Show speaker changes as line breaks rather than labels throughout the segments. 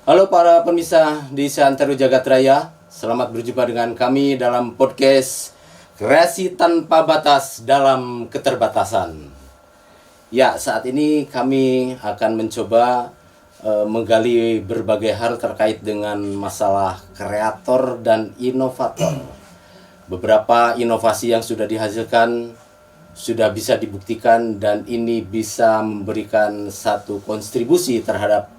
Halo para pemirsa di Seantero Jagat Raya, selamat berjumpa dengan kami dalam podcast Kreasi Tanpa Batas dalam Keterbatasan. Ya, saat ini kami akan mencoba menggali berbagai hal terkait dengan masalah kreator dan inovator. Beberapa inovasi yang sudah dihasilkan sudah bisa dibuktikan dan ini bisa memberikan satu kontribusi terhadap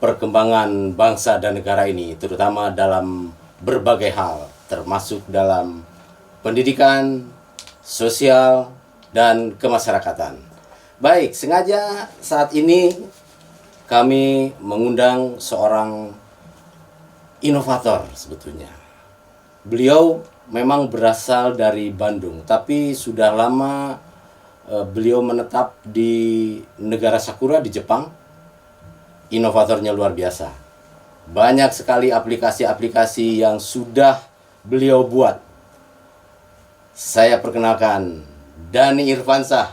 perkembangan bangsa dan negara ini, terutama dalam berbagai hal, termasuk dalam pendidikan, sosial, dan kemasyarakatan. Baik, sengaja saat ini kami mengundang seorang inovator sebetulnya. Beliau memang berasal dari Bandung, tapi sudah lama beliau menetap di negara Sakura di Jepang. Inovatornya luar biasa. Banyak sekali aplikasi-aplikasi yang sudah beliau buat. Saya perkenalkan Dhani Irfansah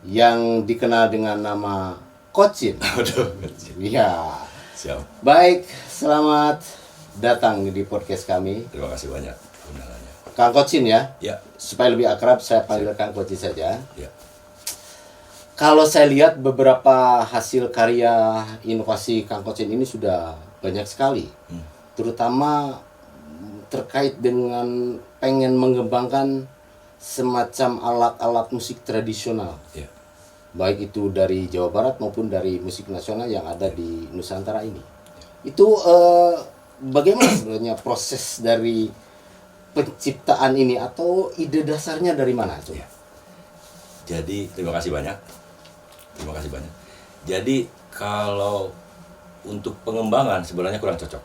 yang dikenal dengan nama Kocin. Iya.
Siap.
Baik, selamat datang di podcast kami.
Terima kasih banyak undangannya.
Kang Kocin ya.
Ya.
Supaya lebih akrab saya panggil Kang Kocin saja.
Ya.
Kalau saya lihat beberapa hasil karya inovasi Kang Kocin ini sudah banyak sekali. Terutama terkait dengan pengen mengembangkan semacam alat-alat musik tradisional.
Ya.
Baik itu dari Jawa Barat maupun dari musik nasional yang ada di Nusantara ini. Itu bagaimana sebenarnya proses dari penciptaan ini atau ide dasarnya dari mana? Coba?
Ya. Jadi terima kasih banyak. Jadi kalau untuk pengembangan sebenarnya kurang cocok.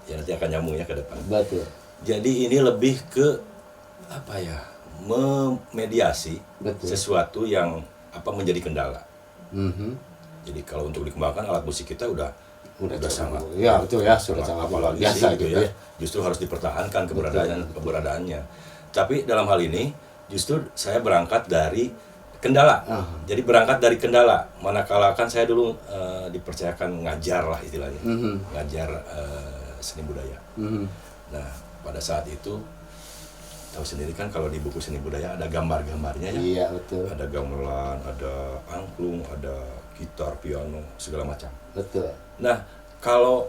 Ya nanti akan nyambung ya ke depan.
Betul.
Jadi ini lebih ke apa ya? Memediasi sesuatu yang menjadi kendala. Jadi kalau untuk dikembangkan alat musik kita udah sangat
ya betul ya sudah sangat
apalagi
biasa
gitu ya. Justru harus dipertahankan keberadaannya. Tapi dalam hal ini justru saya berangkat dari kendala. Jadi berangkat dari kendala. Manakala kan saya dulu dipercayakan ngajar lah istilahnya, ngajar seni budaya. Nah pada saat itu tahu sendiri kan kalau di buku seni budaya ada gambar-gambarnya ya.
Iya betul.
Ada gamelan, ada angklung, ada gitar, piano, segala macam.
Betul.
Nah kalau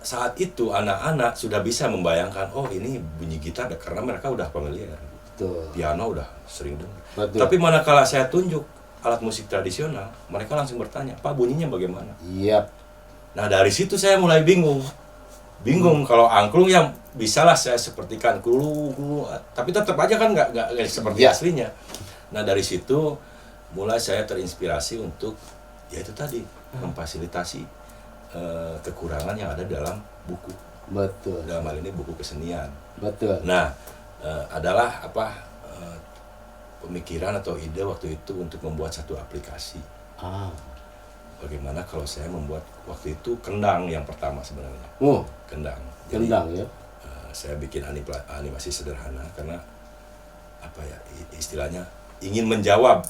saat itu anak-anak sudah bisa membayangkan, oh ini bunyi gitar karena mereka udah familiar.
Betul.
Piano udah sering dengar.
Betul.
Tapi manakala saya tunjuk alat musik tradisional, mereka langsung bertanya, Pak bunyinya bagaimana?
Iya.
Nah dari situ saya mulai bingung. Kalau angklung yang bisalah saya sepertikan kulu, tapi tetap aja kan nggak seperti aslinya. Nah dari situ mulai saya terinspirasi untuk ya itu tadi memfasilitasi kekurangan yang ada dalam buku.
Betul.
Dalam hal ini buku kesenian.
Betul.
Nah adalah pemikiran atau ide waktu itu untuk membuat satu aplikasi. Bagaimana kalau saya membuat waktu itu kendang yang pertama sebenarnya. Kendang. Jadi,
kendang ya.
Saya bikin animasi sederhana karena istilahnya ingin menjawab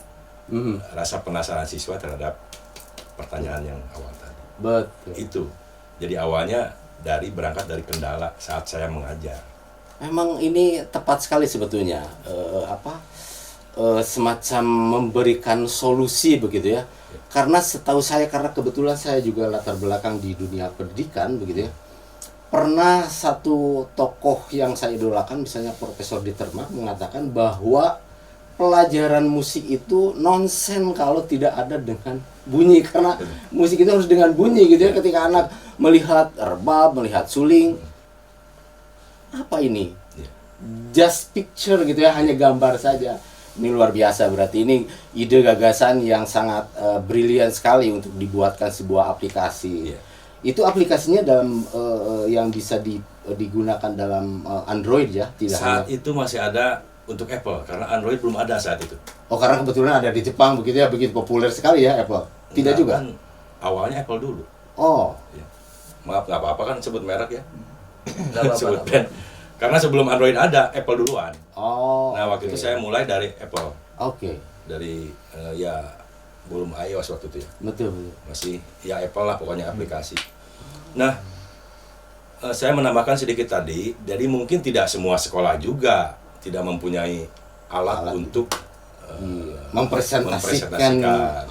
rasa penasaran siswa terhadap pertanyaan yang awal tadi.
Betul.
Itu. Jadi awalnya berangkat dari kendala saat saya mengajar.
Memang ini tepat sekali sebetulnya semacam memberikan solusi begitu ya. Karena setahu saya, karena kebetulan saya juga latar belakang di dunia pendidikan begitu ya. Pernah satu tokoh yang saya idolakan, misalnya Profesor Diterma, mengatakan bahwa pelajaran musik itu nonsen kalau tidak ada dengan bunyi, karena musik itu harus dengan bunyi gitu ya. Ketika anak melihat rebab, melihat suling, apa ini? Just picture gitu ya, hanya gambar saja. Ini luar biasa, berarti ini ide gagasan yang sangat brilian sekali untuk dibuatkan sebuah aplikasi. Itu aplikasinya dalam yang bisa digunakan dalam Android ya, tidak
saat
hanya.
itu masih ada untuk Apple karena Android belum ada saat itu.
Oh, karena kebetulan ada di Jepang begitu ya, begitu populer sekali ya Apple. Tidak juga.
Kan awalnya Apple dulu.
Oh.
Ya. Maaf nggak apa-apa kan sebut merek ya.
Apa-apa.
Sebut brand. Karena sebelum Android ada Apple duluan.
Oh.
Nah waktu itu saya mulai dari Apple.
Oke.
Dari belum iOS waktu itu ya.
Betul, betul.
Masih ya Apple lah pokoknya aplikasi. Nah, saya menambahkan sedikit tadi, jadi mungkin tidak semua sekolah juga tidak mempunyai alat untuk
Mempresentasikan.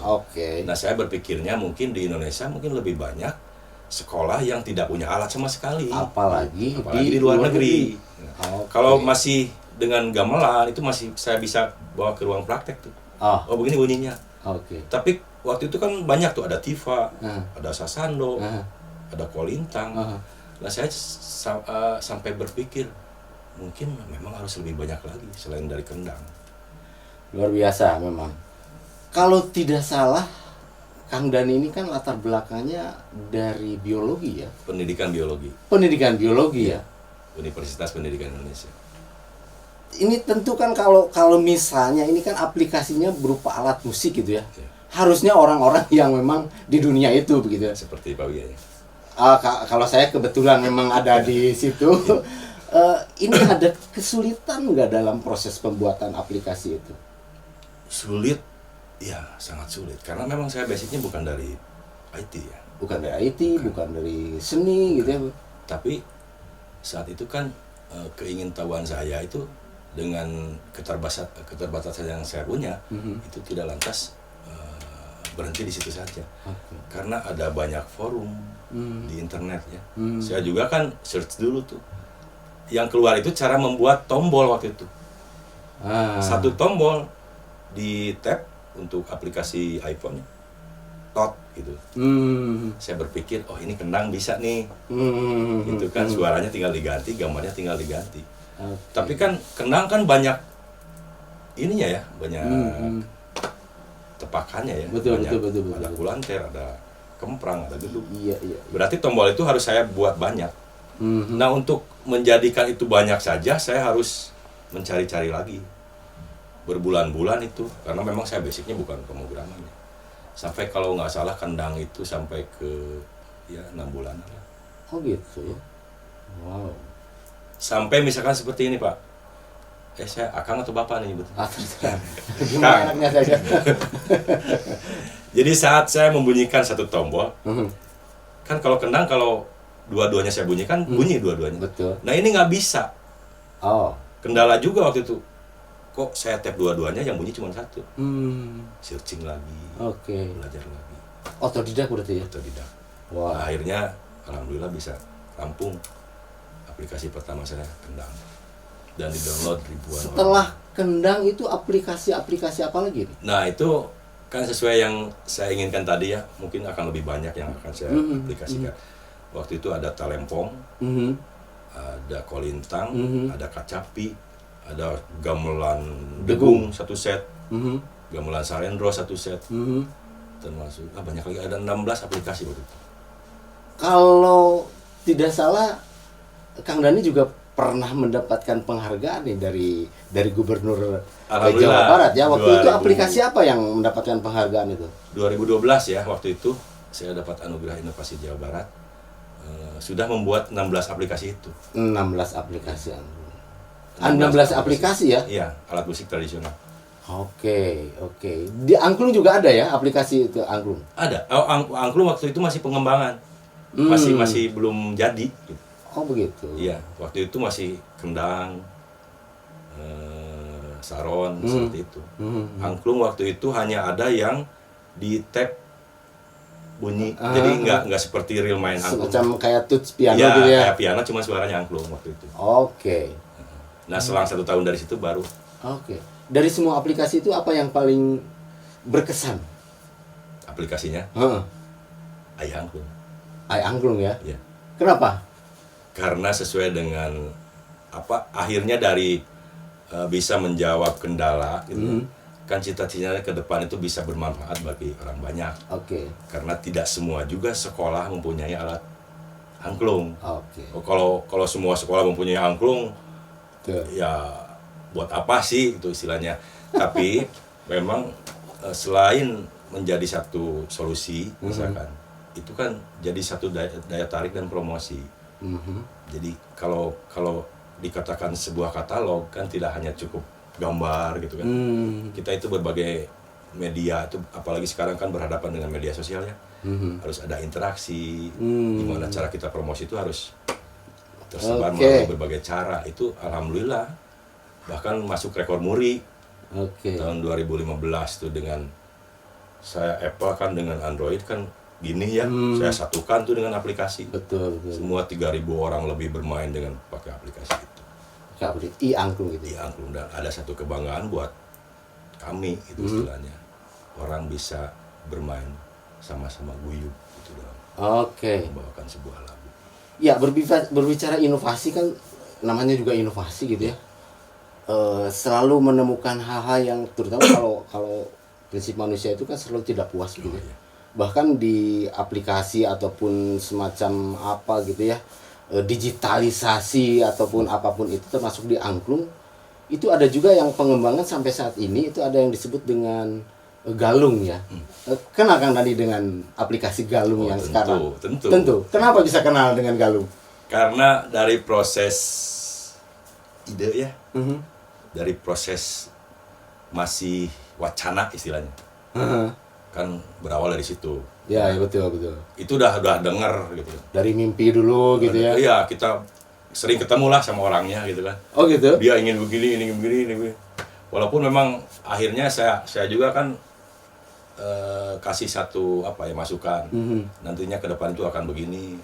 Oke.
Nah, saya berpikirnya mungkin di Indonesia mungkin lebih banyak sekolah yang tidak punya alat sama sekali.
Apalagi
Di luar negeri.
Oke.
Kalau masih dengan gamelan itu masih saya bisa bawa ke ruang praktek tuh. Oh begini bunyinya.
Oke.
Tapi waktu itu kan banyak tuh, ada Tifa,
Nah.
ada Sasando,
Nah.
ada Kolintang.
Nah.
Nah, saya sampai berpikir mungkin memang harus lebih banyak lagi selain dari kendang.
Luar biasa memang. Kalau tidak salah, Kang Dani ini kan latar belakangnya dari biologi ya.
Pendidikan biologi,
Pendidikan biologi ya.
Universitas Pendidikan Indonesia.
Ini tentu kan kalau misalnya ini kan aplikasinya berupa alat musik gitu ya.
Ya.
Harusnya orang-orang yang memang di dunia itu begitu ya.
Seperti Pak Wiyah ya.
Kalau saya kebetulan memang ada di situ. Ini ada kesulitan nggak dalam proses pembuatan aplikasi itu?
Sulit, ya sangat sulit. Karena memang saya basicnya bukan dari IT ya.
Bukan dari IT, bukan dari seni gitu ya.
Tapi saat itu kan keingintahuan saya itu dengan keterbatasan yang saya punya, itu tidak lantas berhenti di situ saja.
Oke.
Karena ada banyak forum di internet ya. Saya juga kan search dulu tuh. Yang keluar itu cara membuat tombol waktu itu. Satu tombol di tab untuk aplikasi iPhone, tot gitu. Saya berpikir, oh ini kendang bisa nih. Gitu kan, suaranya tinggal diganti, gambarnya tinggal diganti.
Okay.
Tapi kan kendang kan banyak ininya ya, banyak tepakannya ya.
Betul,
Banyak,
betul.
ada kulanter, ada kemprang, ada gedung.
Iya.
Berarti tombol itu harus saya buat banyak. Nah, untuk menjadikan itu banyak saja, saya harus mencari-cari lagi. Berbulan-bulan itu, karena memang saya basicnya bukan pemrograman ya. Sampai kalau nggak salah kendang itu sampai ke ya 6 bulan lah.
Oh gitu ya. Wow.
Sampai misalkan seperti ini Pak. Saya akang atau bapak nih nyebut?
Gimana enaknya saja.
Jadi saat saya membunyikan satu tombol, kan kalau kendang kalau dua-duanya saya bunyikan, bunyi dua-duanya.
Betul.
Nah ini nggak bisa.
Oh.
Kendala juga waktu itu. Kok saya tap dua-duanya yang bunyi cuma satu? Searching lagi,
Oke.
belajar lagi.
Otodidak berarti ya?
Otodidak.
Wah.
Nah, akhirnya alhamdulillah bisa rampung aplikasi pertama saya kendang dan di-download ribuan
Setelah
orang.
kendang itu aplikasi apa lagi nih?
Nah, itu kan sesuai yang saya inginkan tadi ya, mungkin akan lebih banyak yang akan saya aplikasikan. Waktu itu ada Talempong, ada Kolintang, ada Kacapi, ada gamelan Degung satu set, gamelan Sarendro satu set, termasuk banyak lagi, ada 16 aplikasi waktu itu.
Kalau tidak salah, Kang Dani juga pernah mendapatkan penghargaan nih dari Gubernur Jawa Barat ya. Waktu itu aplikasi apa yang mendapatkan penghargaan itu?
2012 ya, waktu itu saya dapat anugerah inovasi Jawa Barat. Sudah membuat 16 aplikasi itu.
16 aplikasi. 16 aplikasi ya?
Iya, alat musik tradisional.
Oke. Di Angklung juga ada ya aplikasi itu Angklung?
Ada. Angklung waktu itu masih pengembangan. Masih belum jadi gitu.
Oh begitu.
Iya, waktu itu masih kendang, saron seperti itu. Angklung waktu itu hanya ada yang di tab bunyi, jadi nggak seperti real main angklung.
Semacam kayak tuts piano
ya,
gitu ya?
Kayak piano cuma suaranya angklung waktu itu.
Oke.
Nah selang 1 tahun dari situ baru.
Oke. Dari semua aplikasi itu apa yang paling berkesan?
Aplikasinya Ayah Angklung.
Angklung ya?
Ya.
Kenapa?
Karena sesuai dengan akhirnya dari bisa menjawab kendala gitu. Kan cita-citanya ke depan itu bisa bermanfaat bagi orang banyak.
Oke.
Karena tidak semua juga sekolah mempunyai alat angklung.
Oke.
Kalau semua sekolah mempunyai angklung,
Tuh.
ya buat apa sih itu istilahnya. Tapi memang selain menjadi satu solusi, misalkan, itu kan jadi satu daya tarik dan promosi. Jadi kalau dikatakan sebuah katalog kan tidak hanya cukup gambar gitu kan. Kita itu berbagai media itu, apalagi sekarang kan berhadapan dengan media sosial ya, harus ada interaksi, gimana cara kita promosi itu harus tersebar melalui berbagai cara. Itu alhamdulillah bahkan masuk rekor muri tahun 2015 tuh, dengan saya Apple kan dengan Android kan gini ya, saya satukan tuh dengan aplikasi.
Betul.
Semua 3.000 orang lebih bermain dengan pakai aplikasi itu.
iAngklung gitu.
iAngklung, dan ada satu kebanggaan buat kami itu istilahnya. Orang bisa bermain sama-sama guyup gitu dalam membawakan sebuah lagu.
Ya, berbicara inovasi kan namanya juga inovasi gitu ya. Selalu menemukan hal-hal yang terutama kalau prinsip manusia itu kan selalu tidak puas gitu ya. Bahkan di aplikasi ataupun semacam apa gitu ya, digitalisasi ataupun apapun itu termasuk di angklung, itu ada juga yang pengembangan sampai saat ini itu ada yang disebut dengan Galung ya. Kenal Kang Dani dengan aplikasi Galung yang sekarang? Tentu. Kenapa bisa kenal dengan Galung?
Karena dari proses ide ya, dari proses masih wacana istilahnya, kan berawal dari situ.
Ya, betul.
Itu udah dengar gitu.
Dari mimpi dulu gitu ya?
Iya, kita sering ketemu lah sama orangnya gitu kan.
Oh gitu?
Dia ingin begini, ini begini. Walaupun memang akhirnya saya juga kan kasih satu masukan. Nantinya ke depan itu akan begini.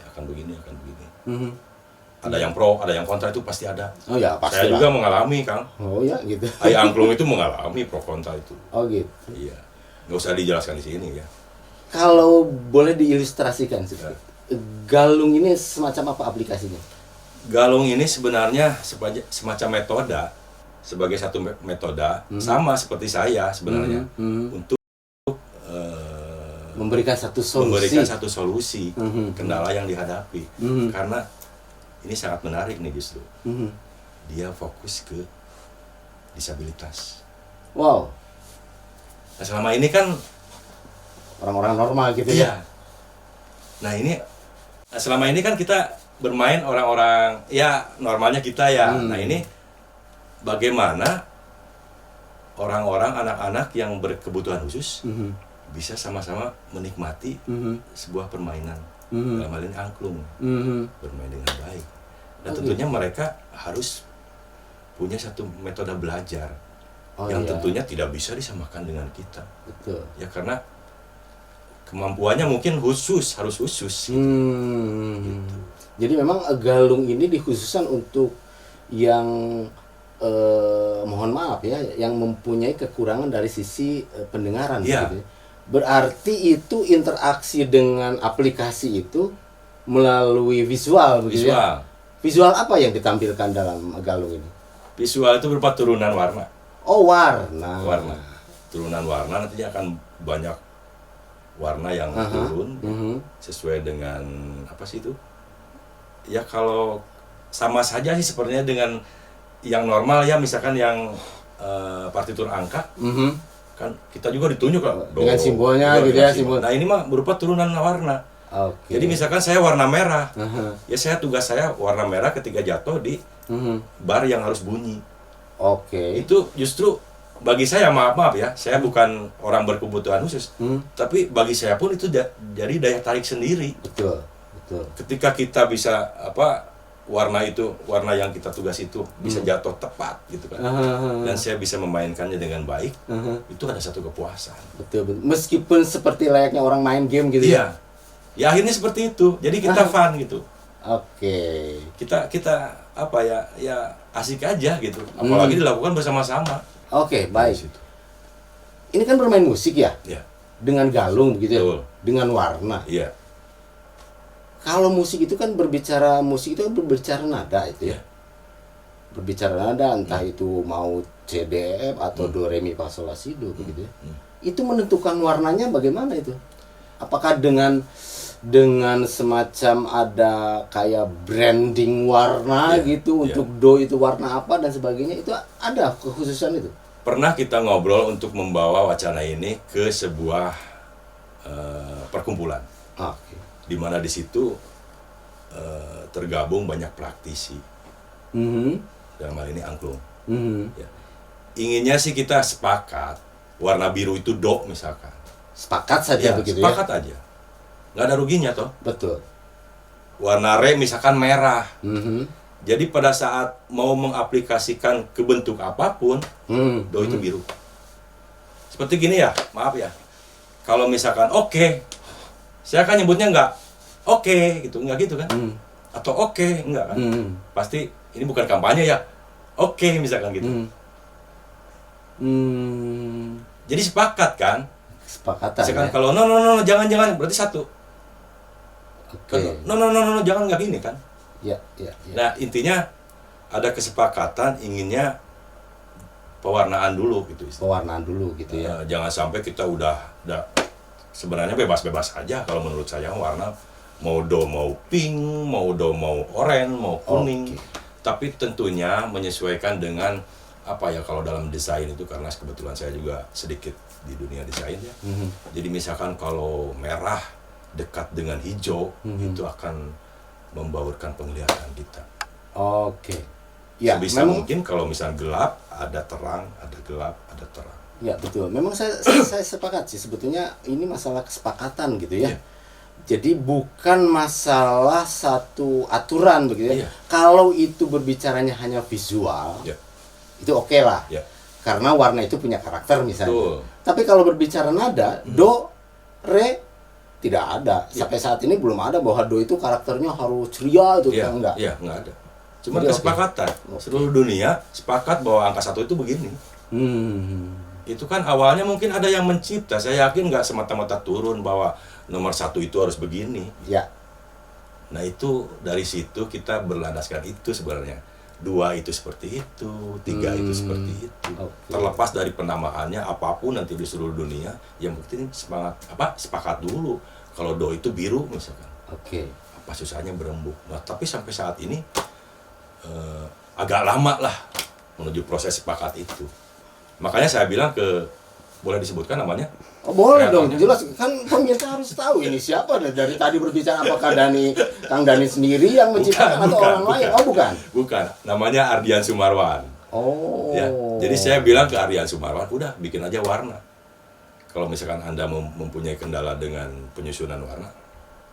Ada yang pro, ada yang kontra, itu pasti ada.
Oh ya, pasti.
Saya juga mengalami, Kang.
Oh ya, gitu.
iAngklung itu mengalami pro kontra itu.
Oh gitu.
Iya. Nggak usah dijelaskan di sini ya.
Kalau boleh diilustrasikan sedikit. Galung ini semacam apa aplikasinya?
Galung ini sebenarnya semacam metoda, sebagai satu metode sama seperti saya sebenarnya untuk
memberikan satu solusi
kendala yang dihadapi. Karena ini sangat menarik nih justru. Dia fokus ke disabilitas.
Wow.
Nah, selama ini kan
orang-orang normal gitu
iya.
ya.
Nah, selama ini kan kita bermain orang-orang ya normalnya kita ya. Nah, ini bagaimana orang-orang, anak-anak yang berkebutuhan khusus bisa sama-sama menikmati sebuah permainan, dalam hal ini angklung, bermain dengan baik. Dan tentunya mereka harus punya satu metode belajar yang tentunya tidak bisa disamakan dengan kita.
Betul.
Ya, karena kemampuannya mungkin harus khusus. Gitu.
Jadi memang Galung ini dikhususkan untuk yang mohon maaf ya, yang mempunyai kekurangan dari sisi pendengaran. Gitu ya. Berarti itu interaksi dengan aplikasi itu melalui visual begitu ya. Visual apa yang ditampilkan dalam Galung ini?
Visual itu berupa turunan warna.
Oh, warna.
Turunan warna, nantinya akan banyak warna yang turun sesuai dengan apa sih itu? Ya, kalau sama saja sih sepertinya dengan yang normal ya, misalkan yang partitur angka. Kan kita juga ditunjuk kok
dengan simbolnya gitu ya, simbol.
Nah, ini mah berupa turunan warna. Jadi misalkan saya warna merah, ya tugas saya warna merah ketika jatuh di bar yang harus bunyi. Itu justru bagi saya, maaf ya, saya bukan orang berkebutuhan khusus, tapi bagi saya pun itu jadi daya tarik sendiri.
Betul.
Ketika kita bisa warna yang kita tugas itu bisa jatuh tepat gitu kan, dan saya bisa memainkannya dengan baik, itu ada satu kepuasan.
Betul. Meskipun seperti layaknya orang main game gitu ya.
Ya akhirnya seperti itu. Jadi kita fun gitu. Kita ya asik aja gitu. Apalagi dilakukan bersama-sama.
Baik. Ini kan bermain musik ya?
Iya.
Dengan Galung begitu ya?
Betul.
Dengan warna.
Iya.
Kalau musik itu kan berbicara nada itu ya. Berbicara nada, entah itu mau C, D, F atau Do, Re, Mi, Fa, Sol, La, Si, Do begitu ya. Itu menentukan warnanya bagaimana itu? Apakah dengan semacam ada kayak branding warna gitu untuk Do itu warna apa dan sebagainya, itu ada kekhususan itu?
Pernah kita ngobrol untuk membawa wacana ini ke sebuah perkumpulan. Di mana di situ tergabung banyak praktisi. Dalam hal ini angklung. Ya. Inginnya sih kita sepakat warna biru itu do misalkan.
Sepakat saja
Ya,
begitu
sepakat
ya.
aja. Nggak ada ruginya toh.
Betul.
Warna re misalkan merah.
Mhm.
Jadi pada saat mau mengaplikasikan ke bentuk apapun, do itu biru. Seperti gini ya, maaf ya. Kalau misalkan oke, saya kan nyebutnya nggak oke gitu, nggak gitu kan? Atau oke, enggak kan? Pasti ini bukan kampanye ya. Oke, misalkan gitu. Jadi sepakat kan?
Kesepakatan.
Misalkan
Ya.
kalau no, jangan, berarti satu.
Oke.
No, jangan, nggak gini kan?
Ya.
Nah, intinya ada kesepakatan inginnya pewarnaan dulu gitu.
Pewarnaan dulu gitu ya.
Jangan sampai kita udah sebenarnya bebas-bebas aja kalau menurut saya warna mau do mau pink, mau do mau oranye, mau kuning. Tapi tentunya menyesuaikan dengan apa ya, kalau dalam desain itu, karena kebetulan saya juga sedikit di dunia desain ya. Jadi misalkan kalau merah dekat dengan hijau itu akan membaurkan penglihatan kita.
Oke. Ya,
Sebisa
memang
mungkin kalau misalnya gelap, ada terang, ada gelap, ada terang.
ya betul. Memang saya sepakat sih, sebetulnya ini masalah kesepakatan gitu ya.
Iya.
Jadi bukan masalah satu aturan begitu ya.
Iya.
Kalau itu berbicaranya hanya visual,
Ya.
itu oke lah.
Ya.
Karena warna itu punya karakter misalnya.
Betul.
Tapi kalau berbicara nada, do, re tidak ada.
Ya.
Sampai saat ini belum ada bahwa do itu karakternya harus ceria itu
Iya,
enggak.
iya, nggak ada. Cuma
Jadi,
kesepakatan.
oke.
Seluruh dunia sepakat bahwa angka 1 itu begini. Itu kan awalnya mungkin ada yang mencipta. Saya yakin nggak semata-mata turun bahwa nomor 1 itu harus begini.
Ya.
Nah itu dari situ kita berlandaskan itu sebenarnya. 2 itu seperti itu, 3 itu seperti itu.
Oke.
Terlepas dari penamaannya apapun nanti di seluruh dunia, yang penting sepakat dulu. Kalau do itu biru misalkan.
Oke.
Apa susahnya berembuk. Nah, tapi sampai saat ini agak lama lah menuju proses sepakat itu. Makanya saya bilang boleh disebutkan namanya?
Oh, boleh
Kreatornya.
dong, jelas kan pemirsa harus tahu ini siapa dari tadi berbicara, apakah Kang Dani sendiri yang menciptakan atau orang lain? Oh, bukan.
Bukan, namanya Ardian Sumarwan.
Oh.
Ya, jadi saya bilang ke Ardian Sumarwan, udah bikin aja warna. Kalau misalkan Anda mempunyai kendala dengan penyusunan warna,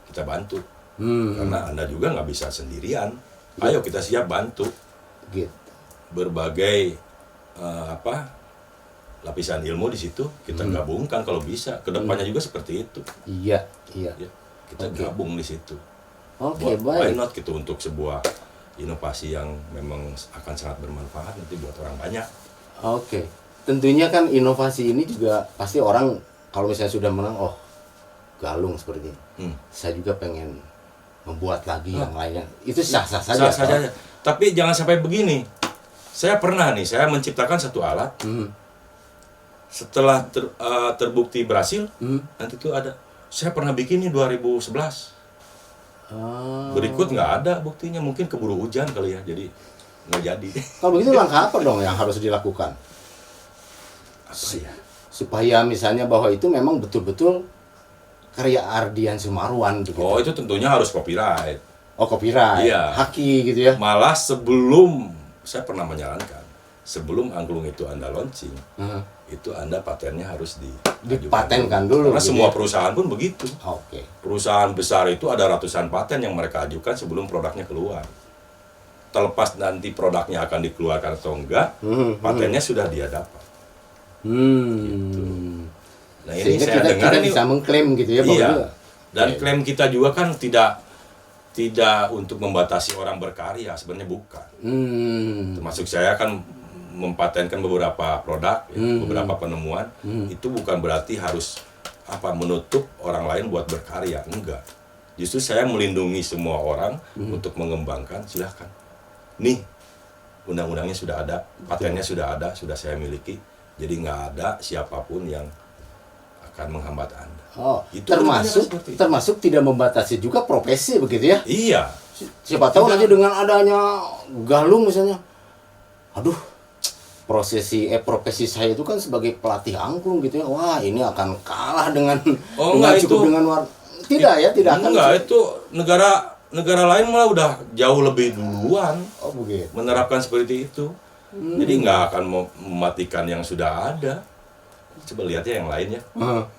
kita bantu. Karena Anda juga nggak bisa sendirian. Ayo kita siap bantu.
Gitu.
Berbagai lapisan ilmu di situ kita gabungkan kalau bisa. Kedepannya juga seperti itu.
Iya.
Ya, kita gabung di situ.
Oke,
Why
baik.
not gitu, untuk sebuah inovasi yang memang akan sangat bermanfaat nanti buat orang banyak.
Oke. Tentunya kan inovasi ini juga pasti orang kalau misalnya sudah menang, oh, galung seperti ini. Saya juga pengen membuat lagi yang lainnya. Itu sah-sah saja.
Sah saja. Tapi jangan sampai begini. Saya pernah nih, saya menciptakan satu alat. Setelah terbukti berhasil, nanti tuh ada. Saya pernah bikin nih 2011. Berikut nggak ada buktinya, mungkin keburu hujan kali ya, jadi nggak jadi.
Kalau begitu langkah apa dong yang harus dilakukan?
Apa ya?
Supaya misalnya bahwa itu memang betul-betul karya Ardian Sumarwan begitu.
Oh, itu tentunya harus copyright.
Oh, copyright,
Iya.
haki gitu ya.
Malah sebelum, saya pernah menyarankan, sebelum angklung itu Anda launching, itu Anda patennya harus
Dipatenkan dulu.
Karena
gitu
semua
ya.
perusahaan pun begitu.
Oke.
Perusahaan besar itu ada ratusan paten yang mereka ajukan sebelum produknya keluar. Terlepas nanti produknya akan dikeluarkan atau enggak, patennya sudah dia dapat. Nah ini
Sehingga
saya dengar
kita
ini,
bisa mengklaim gitu ya, Bang.
iya.
Juga.
Dan
Oke.
klaim kita juga kan tidak untuk membatasi orang berkarya, sebenarnya bukan. Termasuk saya kan mempatenkan beberapa produk, ya, beberapa penemuan, itu bukan berarti harus menutup orang lain buat berkarya, enggak. Justru saya melindungi semua orang untuk mengembangkan, silahkan. Nih, undang-undangnya sudah ada, patennya sudah ada, sudah saya miliki, jadi nggak ada siapapun yang akan menghambat Anda.
Oh,
Itu seperti itu.
termasuk tidak membatasi juga profesi begitu ya.
Iya,
Siapa tahu nanti dengan adanya galung misalnya, aduh, profesi saya itu kan sebagai pelatih angklung gitu ya. Wah, ini akan kalah dengan
Oh,
dengan
enggak,
cukup
itu-
dengan tidak ya, tidak akan.
enggak, itu negara lain malah udah jauh lebih duluan
Oh, begitu.
menerapkan seperti itu. Jadi nggak akan mematikan yang sudah ada. coba lihat ya yang lain ya.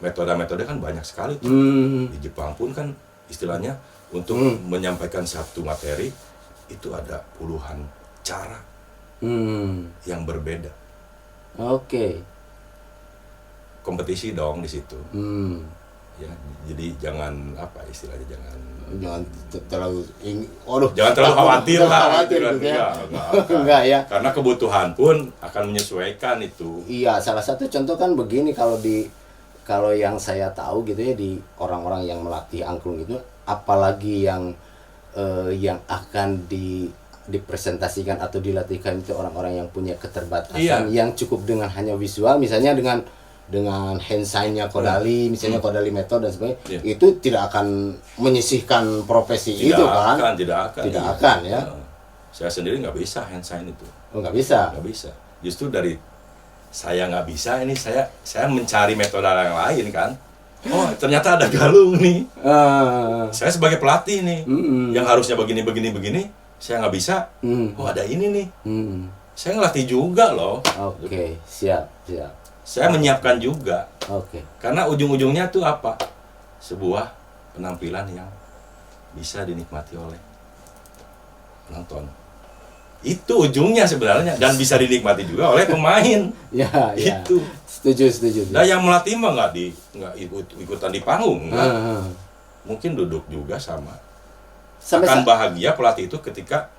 Metode-metode kan banyak sekali tuh. Di Jepang pun kan istilahnya untuk menyampaikan satu materi itu ada puluhan cara yang berbeda.
Oke.
Kompetisi dong di situ. Ya, jadi jangan apa istilahnya jangan
terlalu
jangan terlalu khawatir lah.
Khawatir
Gitu
gitu ya.
kan. Enggak.
Enggak ya.
Karena kebutuhan pun akan menyesuaikan itu.
Iya, salah satu contoh kan begini, kalau yang saya tahu gitu ya, di orang-orang yang melatih angklung itu, apalagi yang akan dipresentasikan atau dilatihkan itu orang-orang yang punya keterbatasan, yang cukup dengan hanya visual, misalnya dengan hand sign-nya Kodali, misalnya Kodali Method dan sebagainya, itu tidak akan menyisihkan profesi itu kan?
Tidak
akan ya.
Saya sendiri nggak bisa hand sign itu.
Oh, nggak bisa.
Nggak bisa. Justru dari saya nggak bisa ini saya mencari metode yang lain kan. Oh ternyata ada galung nih. Saya sebagai pelatih nih, yang harusnya begini, saya nggak bisa. Oh ada ini nih. Saya ngelatih juga loh.
Oke, siap.
Saya menyiapkan juga.
Oke.
Karena ujung-ujungnya tuh apa? Sebuah penampilan yang bisa dinikmati oleh penonton. Itu ujungnya sebenarnya, dan bisa dinikmati juga oleh pemain.
Ya.
Itu.
Setuju.
Nah yang melatih mah nggak ikutan di panggung, enggak. Mungkin duduk juga sama. Akan bahagia pelatih itu ketika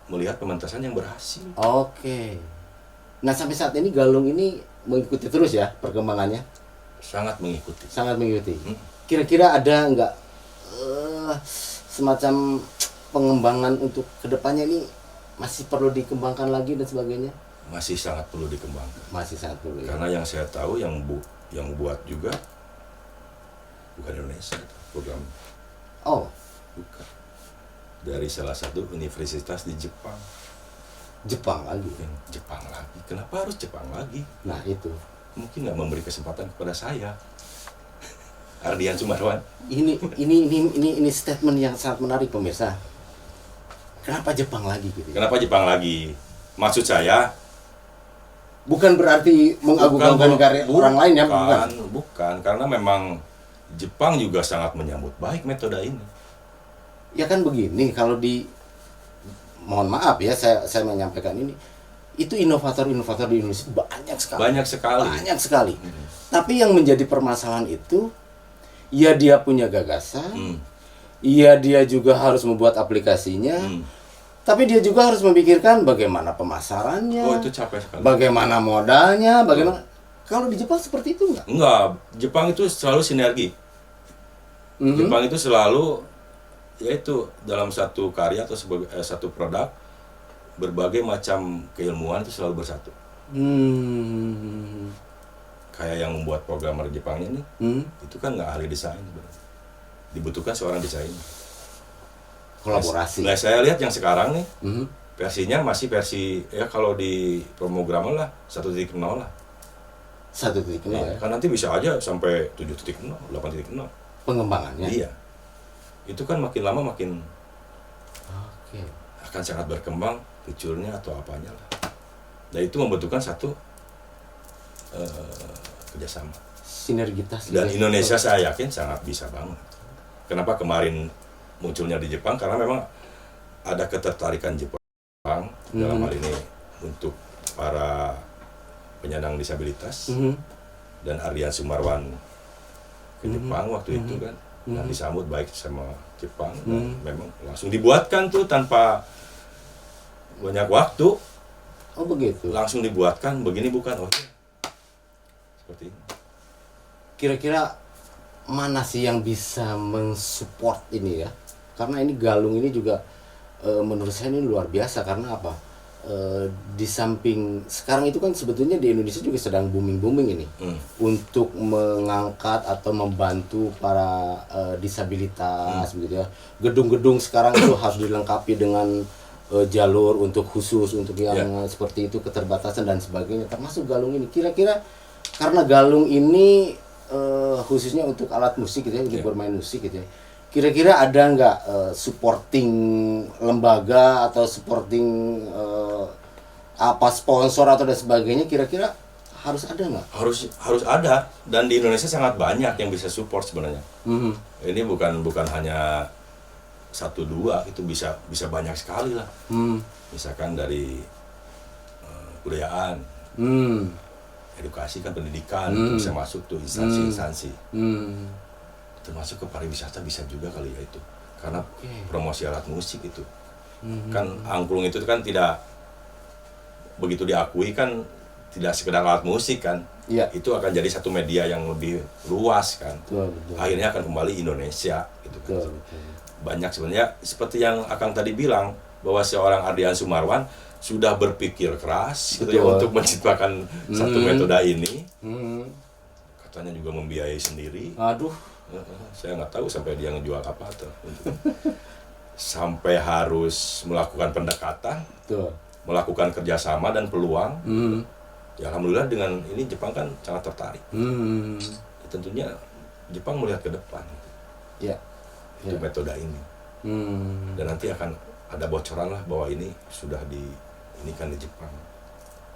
melihat pementasan yang berhasil.
Oke. Nah sampai saat ini galung ini mengikuti terus ya perkembangannya?
Sangat mengikuti.
Kira-kira ada nggak semacam pengembangan untuk kedepannya ini, masih perlu dikembangkan lagi dan sebagainya?
Masih sangat perlu dikembangkan.
Karena
yang saya tahu yang buat juga bukan Indonesia program.
Oh,
bukan. Dari salah satu universitas di Jepang.
Jepang lagi.
Kenapa harus Jepang lagi?
Nah itu.
Mungkin nggak memberi kesempatan kepada saya. Ardian Sumarwan.
Ini statement yang sangat menarik pemirsa. Kenapa Jepang lagi gitu?
Kenapa Jepang lagi? Maksud saya
bukan berarti mengagungkan karya orang lain ya,
bukan. Karena memang Jepang juga sangat menyambut baik metode ini.
Ya kan begini, kalau mohon maaf ya, saya menyampaikan ini, itu inovator di Indonesia banyak sekali. Tapi yang menjadi permasalahan itu, ya dia punya gagasan, ya dia juga harus membuat aplikasinya, tapi dia juga harus memikirkan bagaimana pemasarannya.
Oh itu capek sekali.
Bagaimana modalnya, bagaimana. Kalau di Jepang seperti itu enggak?
Enggak, Jepang itu selalu sinergi. Jepang itu selalu, yaitu dalam satu karya atau satu produk, berbagai macam keilmuan itu selalu bersatu. Kayak yang membuat programmer Jepangnya nih, itu kan nggak ahli desain, dibutuhkan seorang desain.
Kolaborasi.
Nah saya lihat yang sekarang nih, versinya masih versi ya kalau di pemrograman lah 1.0 lah.
1.0 ya.
Kan nanti bisa aja sampai 7.0, 8.0.
Pengembangannya.
Iya. Itu kan makin lama makin akan sangat berkembang fiturnya atau apanya lah. Dan itu membutuhkan satu kerjasama.
Sinergitas.
Dan Indonesia saya yakin sangat bisa banget. Kenapa kemarin munculnya di Jepang? Karena memang ada ketertarikan Jepang dalam hal ini untuk para penyandang disabilitas. Dan Ardian Sumarwan ke Jepang waktu itu kan, dan disambut baik sama Jepang, dan memang langsung dibuatkan tuh tanpa banyak waktu.
Oh begitu.
Langsung dibuatkan begini bukan? Oh iya. Seperti ini.
Kira-kira mana sih yang bisa mensupport ini ya? Karena ini galung ini juga menurut saya ini luar biasa. Karena apa? Di samping sekarang itu kan sebetulnya di Indonesia juga sedang booming ini untuk mengangkat atau membantu para disabilitas begitu ya. Gedung-gedung sekarang itu harus dilengkapi dengan jalur untuk khusus untuk yang seperti itu, keterbatasan dan sebagainya, termasuk galung ini. Kira-kira karena galung ini khususnya untuk alat musik gitu ya, untuk bermain musik gitu ya. Kira-kira ada nggak supporting lembaga atau supporting apa sponsor atau dan sebagainya, kira-kira harus ada nggak?
Harus ada, dan di Indonesia sangat banyak yang bisa support sebenarnya. Ini bukan hanya satu dua, itu bisa banyak sekali lah. Misalkan dari kebudayaan, edukasi kan, pendidikan itu bisa masuk tuh instansi-instansi. Termasuk ke pariwisata bisa juga kali ya itu, karena promosi alat musik itu kan angklung itu kan tidak begitu diakui kan, tidak sekedar alat musik kan. Itu akan jadi satu media yang lebih luas kan.
Betul.
Akhirnya akan kembali Indonesia gitu kan.
Betul.
Banyak sebenarnya seperti yang Akang tadi bilang, bahwa seorang Ardian Sumarwan sudah berpikir keras gitu ya untuk menciptakan satu metode ini. Katanya juga membiayai sendiri.
Aduh,
saya nggak tahu sampai dia ngejual apa tuh. Sampai harus melakukan pendekatan,
betul.
melakukan kerjasama dan peluang. Ya alhamdulillah dengan ini Jepang kan sangat tertarik. Ya, tentunya Jepang melihat ke depan. Itu metode ini. Dan nanti akan ada bocoran lah bahwa ini sudah ini kan di Jepang.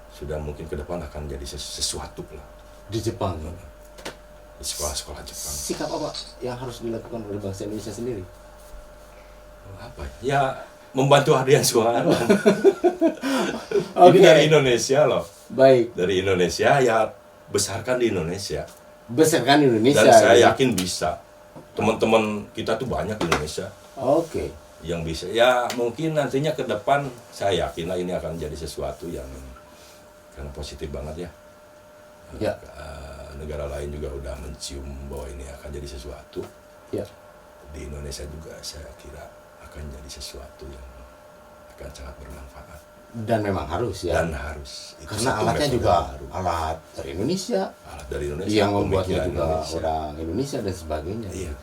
Sudah mungkin ke depan akan jadi sesuatu lah.
Di Jepang.
Di sekolah-sekolah Jepang.
Sikap apa yang harus dilakukan oleh bangsa Indonesia sendiri?
Apa? Ya membantu Ardian Sumarwan. Ini dari Indonesia loh.
Baik.
Dari Indonesia, ya besarkan di Indonesia.
Besarkan Indonesia.
Dan saya yakin bisa. Teman-teman kita tuh banyak di Indonesia.
Oke.
Yang bisa. Ya mungkin nantinya ke depan saya yakin lah ini akan jadi sesuatu yang karena positif banget ya.
Ya.
Negara lain juga udah mencium bahwa ini akan jadi sesuatu.
Ya.
Di Indonesia juga saya kira akan jadi sesuatu yang akan sangat bermanfaat.
Dan memang harus ya.
Dan harus. Itu
karena alatnya juga alat dari Indonesia.
Alat dari Indonesia.
Yang membuatnya juga
Indonesia.
Orang Indonesia dan sebagainya.
Iya.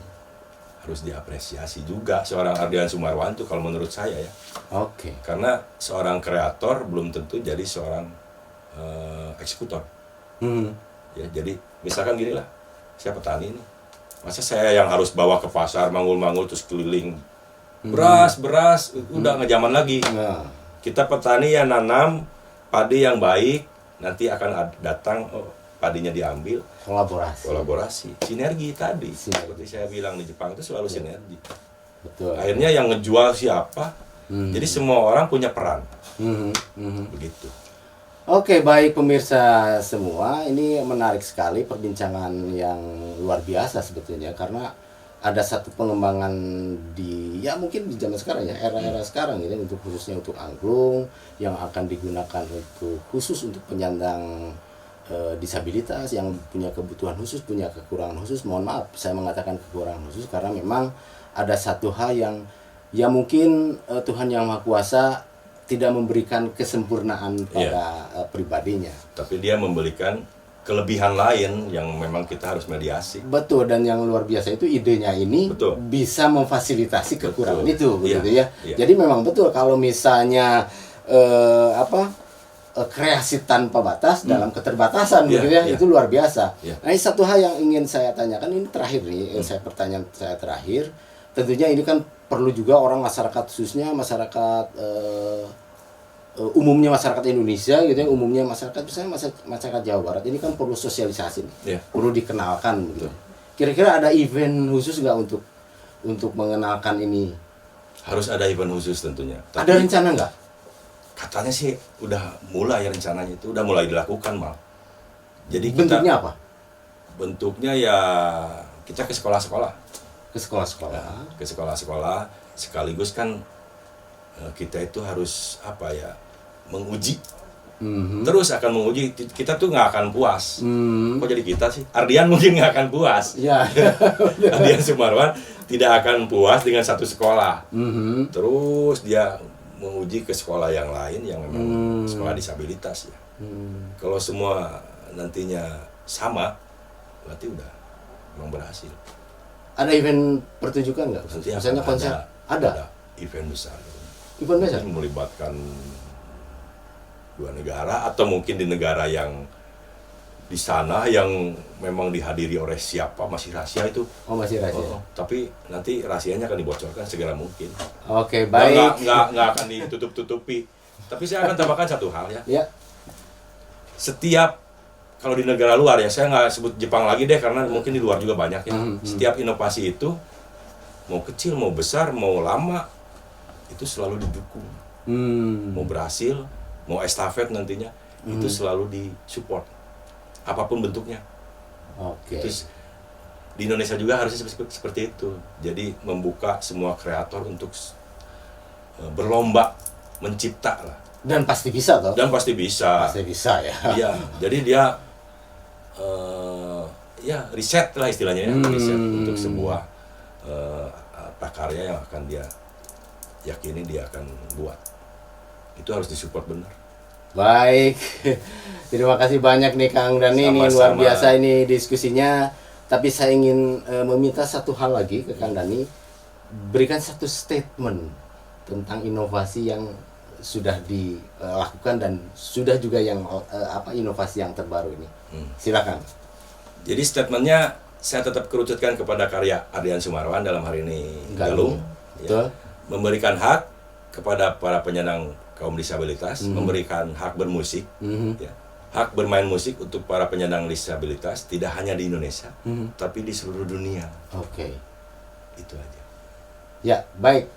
Harus diapresiasi juga seorang Ardian Sumarwan tuh kalau menurut saya ya.
Oke.
Karena seorang kreator belum tentu jadi seorang eksekutor. Ya, jadi misalkan gini lah, saya petani nih, masa saya yang harus bawa ke pasar mangul-mangul terus keliling beras udah nggak zaman lagi. Kita petani yang nanam padi yang baik, nanti akan datang padinya diambil, kolaborasi, sinergi tadi. Seperti saya bilang di Jepang itu selalu sinergi.
Betul.
Akhirnya yang ngejual siapa, jadi semua orang punya peran. Begitu.
Oke, baik pemirsa semua, ini menarik sekali perbincangan yang luar biasa sebetulnya, karena ada satu pengembangan ya mungkin di zaman sekarang ya, era-era sekarang ini untuk khususnya untuk angklung yang akan digunakan khusus untuk penyandang disabilitas yang punya kebutuhan khusus, punya kekurangan khusus. Mohon maaf saya mengatakan kekurangan khusus karena memang ada satu hal yang ya mungkin Tuhan Yang Maha Kuasa tidak memberikan kesempurnaan pada pribadinya. Tapi dia memberikan kelebihan lain yang memang kita harus mediasi. Betul, dan yang luar biasa itu idenya ini bisa memfasilitasi kekurangan itu, begitu ya. Jadi memang betul kalau misalnya kreasi tanpa batas dalam keterbatasan, begitu ya, itu luar biasa. Nah, ini satu hal yang ingin saya tanyakan, ini terakhir nih, pertanyaan saya terakhir. Tentunya ini kan perlu juga orang masyarakat, khususnya masyarakat umumnya masyarakat Indonesia gitu ya, umumnya masyarakat misalnya masyarakat Jawa Barat ini kan perlu sosialisasi, perlu dikenalkan gitu. Kira-kira ada event khusus nggak untuk mengenalkan ini? Harus ada event khusus tentunya. Tapi ada rencana nggak? Katanya sih udah mulai rencananya, itu udah mulai dilakukan mal. Jadi bentuknya apa? Bentuknya ya kita ke sekolah-sekolah. Ke sekolah-sekolah sekaligus kan kita itu harus menguji, terus akan menguji. Kita tuh nggak akan puas. Kok jadi kita sih? Ardian mungkin nggak akan puas. Ardian Sumarwan tidak akan puas dengan satu sekolah. Terus dia menguji ke sekolah yang lain yang memang sekolah disabilitas ya. Kalau semua nantinya sama, berarti udah memang berhasil. Ada event pertunjukan nggak? Misalnya konser? Ada event besar. Event besar? Melibatkan 2 negara atau mungkin di negara yang di sana yang memang dihadiri oleh siapa, masih rahasia itu. Oh, masih rahasia. Tapi nanti rahasianya akan dibocorkan segera mungkin. Oke, baik. Nggak akan ditutup-tutupi. Tapi saya akan tambahkan satu hal ya. Setiap
kalau di negara luar ya, saya nggak sebut Jepang lagi deh karena mungkin di luar juga banyak ya. Setiap inovasi itu mau kecil, mau besar, mau lama itu selalu didukung. Mau berhasil, mau estafet nantinya itu selalu disupport apapun bentuknya.
Oke.
Terus di Indonesia juga harusnya seperti itu. Jadi membuka semua kreator untuk berlomba mencipta lah.
Dan pasti bisa toh?
Dan pasti bisa.
Pasti bisa ya.
Iya, jadi dia ya riset lah istilahnya ya, riset untuk sebuah prakarya yang akan dia yakini dia akan buat. Itu harus disupport benar.
Baik, terima kasih banyak nih Kang Dhani, ini luar biasa ini diskusinya. Tapi saya ingin meminta satu hal lagi ke Kang Dhani, berikan satu statement tentang inovasi yang sudah dilakukan dan sudah juga yang inovasi yang terbaru ini. Silakan.
Jadi statementnya saya tetap kerucutkan kepada karya Adrian Sumarwan dalam hari ini Galung, ya, memberikan hak kepada para penyandang kaum disabilitas, memberikan hak bermusik, ya, hak bermain musik untuk para penyandang disabilitas tidak hanya di Indonesia, tapi di seluruh dunia.
Oke.
Itu aja.
Ya, baik.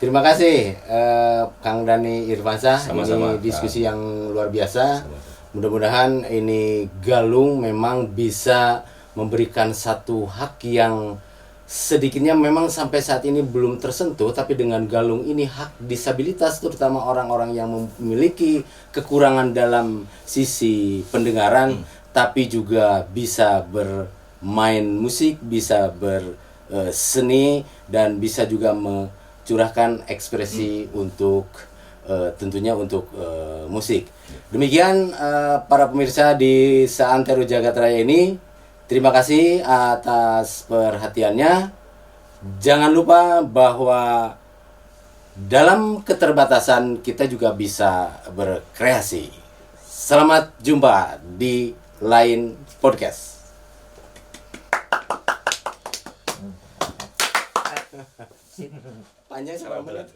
Terima kasih Kang Dhani Irfansyah.
Sama-sama,
ini diskusi yang luar biasa.
Sama-sama.
Mudah-mudahan ini Galung memang bisa memberikan satu hak yang sedikitnya memang sampai saat ini belum tersentuh, tapi dengan Galung ini hak disabilitas terutama orang-orang yang memiliki kekurangan dalam sisi pendengaran tapi juga bisa bermain musik, bisa berseni dan bisa juga mencurahkan ekspresi untuk tentunya untuk musik. Demikian para pemirsa di Seantero Jagat Raya ini. Terima kasih atas perhatiannya. Jangan lupa bahwa dalam keterbatasan kita juga bisa berkreasi. Selamat jumpa di lain podcast. Panjang 1 menit.